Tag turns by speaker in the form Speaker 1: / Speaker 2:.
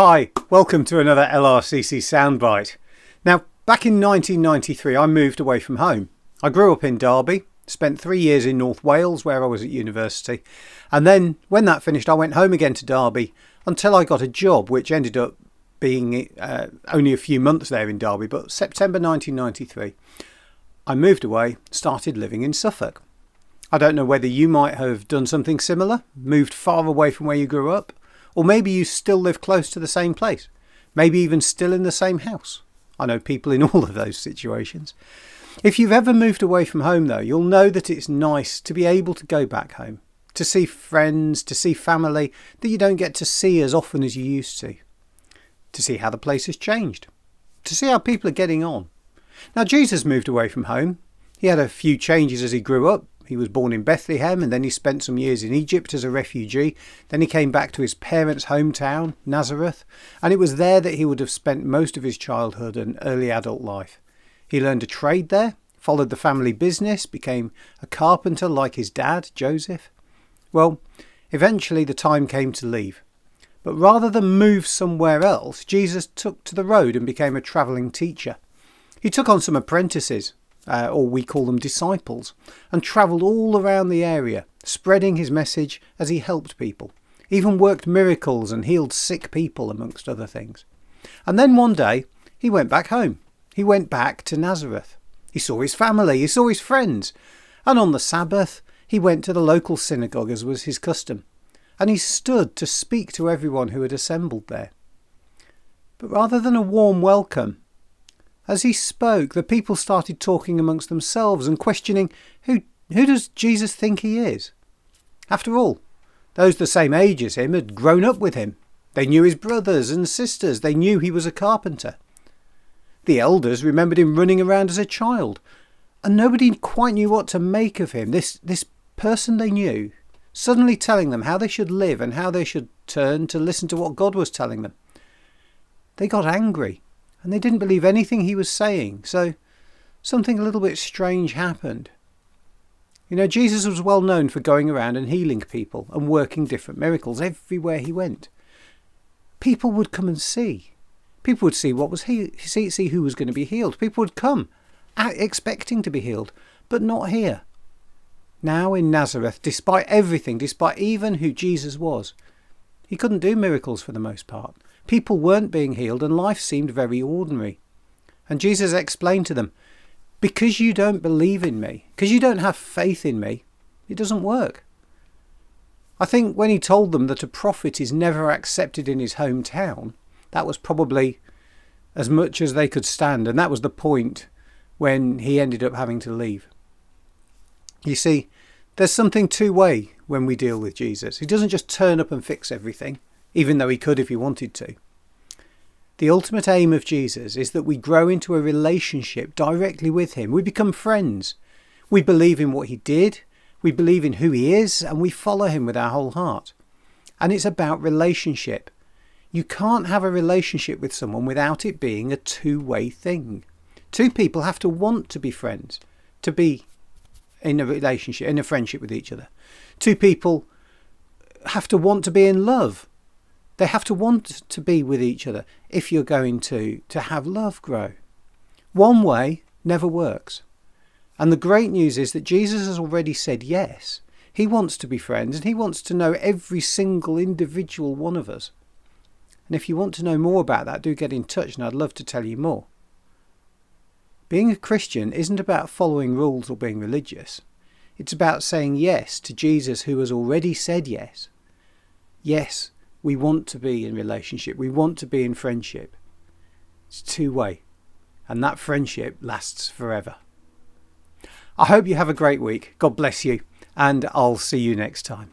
Speaker 1: Hi, welcome to another LRCC Soundbite. Now, back in 1993, I moved away from home. I grew up in Derby, spent 3 years in North Wales where I was at university, and then when that finished I went home again to Derby until I got a job which ended up being only a few months there in Derby, but September 1993 I moved away, started living in Suffolk. I don't know whether you might have done something similar, moved far away from where you grew up, or maybe you still live close to the same place, maybe even still in the same house. I know people in all of those situations. If you've ever moved away from home though, you'll know that it's nice to be able to go back home, to see friends, to see family that you don't get to see as often as you used to see how the place has changed, to see how people are getting on. Now, Jesus moved away from home. He had a few changes as he grew up. He was born in Bethlehem and then he spent some years in Egypt as a refugee. Then he came back to his parents' hometown, Nazareth, and it was there that he would have spent most of his childhood and early adult life. He learned a trade there, followed the family business, became a carpenter like his dad, Joseph. Well, eventually the time came to leave. But rather than move somewhere else, Jesus took to the road and became a travelling teacher. He took on some apprentices, or we call them disciples, and travelled all around the area, spreading his message as he helped people, even worked miracles and healed sick people, amongst other things. And then one day, he went back home. He went back to Nazareth. He saw his family, he saw his friends, and on the Sabbath, he went to the local synagogue as was his custom, and he stood to speak to everyone who had assembled there. But rather than a warm welcome, as he spoke, the people started talking amongst themselves and questioning, who does Jesus think he is? After all, those the same age as him had grown up with him. They knew his brothers and sisters. They knew he was a carpenter. The elders remembered him running around as a child, and nobody quite knew what to make of him. This person they knew, suddenly telling them how they should live and how they should turn to listen to what God was telling them. They got angry. And they didn't believe anything he was saying, so something a little bit strange happened. You know, Jesus was well known for going around and healing people and working different miracles everywhere he went. People would come and see. People would see see who was going to be healed. People would come expecting to be healed, but not here. Now in Nazareth, despite everything, despite even who Jesus was, he couldn't do miracles for the most part. People weren't being healed and life seemed very ordinary. And Jesus explained to them, because you don't believe in me, because you don't have faith in me, it doesn't work. I think when he told them that a prophet is never accepted in his hometown, that was probably as much as they could stand, and that was the point when he ended up having to leave. You see, there's something two-way when we deal with Jesus. He doesn't just turn up and fix everything, even though he could if he wanted to. The ultimate aim of Jesus is that we grow into a relationship directly with him. We become friends. We believe in what he did, we believe in who he is, and we follow him with our whole heart. And it's about relationship. You can't have a relationship with someone without it being a two-way thing. Two people have to want to be friends, to be in a relationship, in a friendship with each other. Two people have to want to be in love. They have to want to be with each other if you're going to have love grow. One way never works. And the great news is that Jesus has already said yes. He wants to be friends and he wants to know every single individual one of us. And if you want to know more about that, do get in touch and I'd love to tell you more. Being a Christian isn't about following rules or being religious. It's about saying yes to Jesus who has already said yes. Yes, we want to be in relationship. We want to be in friendship. It's two-way. And that friendship lasts forever. I hope you have a great week. God bless you. And I'll see you next time.